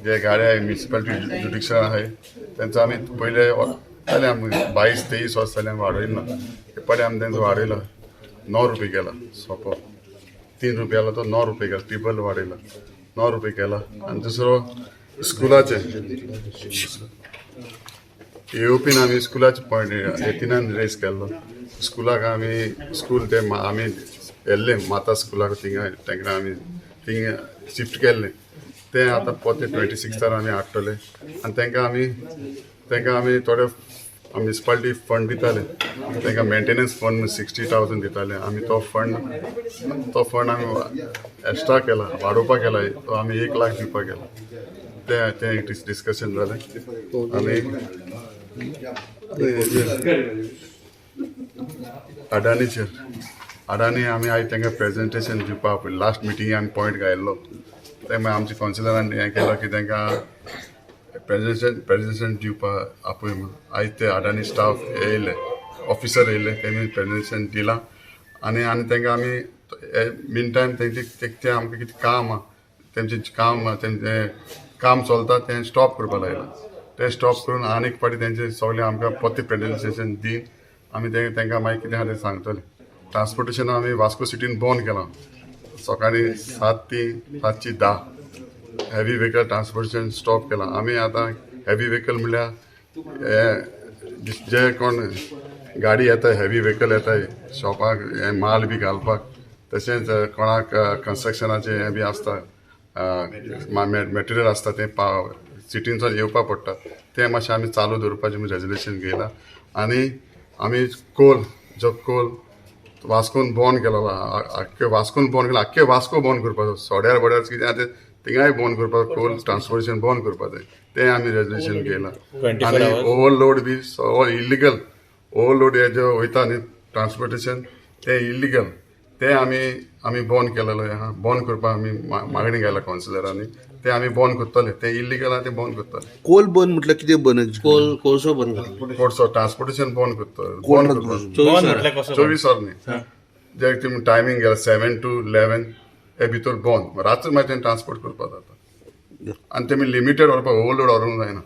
जे गाड्या म्युनिसिपालिटी जुडिक्शन आहे त्यांचं आम्ही पहिले जाले आमी 22-23 वर्स जाले वाडयलो ना पडे आमी तेंचो वाडयलो 9 रुपये केला सोपो 3 रुपयाला तो 9 रुपये केला ट्रिपल वाडयला 9 रुपये केला आणि दुसरो स्कुलाचे येवपीन आमी स्कुलाचे पॉयंट येतिनान रेस केल्लो स्कुलाक आमी स्कूल ते आमी येल्ले माता स्कुलाक तांकां आमी थिंग शिफ्ट केल्ले ते आतां पोते 26 आमी हाडटले आनी तांकां आमी थोडे म्युनिसिपालिटी फंड दिताले तांकां मेंटेनन्स फंड 60,000 दिताले आमी तो फंड आमी एक्स्ट्रा केला वाडोवपाक केला तो आमी 1 लाख दिवपाक केला ते डिस्कशन जालें आनी अडानी आमी आयज तांकां प्रेजेंटेशन दिवपाक लास्ट मिटिंगे आमी पॉयंट घायल्लो ते मागीर आमच्या कावन्सिलरान हें केलो की तांकां प्रेजेंटेशन दिवपाक आपय म्हणून आयज ते अडानी स्टाफ येयले ऑफिसर येयले तेमी प्रेजेंटेशन दिलां आनी तांकां आमी मीन टायम तेंचें आमकां कितें काम तेंचें काम चलता तें स्टॉप करपाक लायलां ते स्टॉप करून आनीक फावटी तेंचें सगळें आमकां परते प्रेजेंटेशन दिन आमी तांकां मागीर कितें आहा तें सांगतले ट्रान्सपोर्टेशन आमी वास्को सिटीन बंद केलां सकाळी 7 ते रातची 10 हेवी व्हेकल ट्रान्सपोर्टेशन स्टॉप केलां आमी आतां हेवी व्हेकल म्हणल्यार जे कोण गाडी येताय हेवी व्हेकल येताय शॉपाक माल बी घालपाक तशेंच कोणाक कन्स्ट्रक्शनाचे हें बी आसता मटेरियल आसता तें सिटीनसून येवपा पडटा तें मातशें आमी चालू दवरपाचें म्हूण रेजोल्युशन घेयलां आनी आमी कोल वास्कोन बंद केलो आख्खे वास्कोन बंद केलो आख्खे वास्को बंद करपाचो सोड्यार बोड्यार कितें आहा तें थिंगाय बंद करपाचो कोल ट्रान्सपोर्टेशन बंद करपाचें तें आमी रेजोल्युशन घेयलां आनी ओवरलोड बी सगळो इल्लिगल ओवरलोड हे जे वयता न्ही ट्रान्सपोर्टेशन तें इल्लिगल तें आमी बंद केलेलो आहा बंद करपाक आमी मागणी घायला कावन्सिलरांनी ते आमी बंद करतले ते इल्लिगल आहा ते बंद करतले कोल बंद म्हटल्यार कितें बंद कोळसो बंद करतले कोळसो ट्रान्सपोर्टेशन बंद करतले 24 वर न्ही जे तुमी टायमींग गेला 7 to 11 हे भितर बंद रातचो मागीर तें ट्रान्सपोर्ट करपाक जाता आनी तेमी लिमिटेड व्हरपाक ओवरलोड व्हरूंक जायना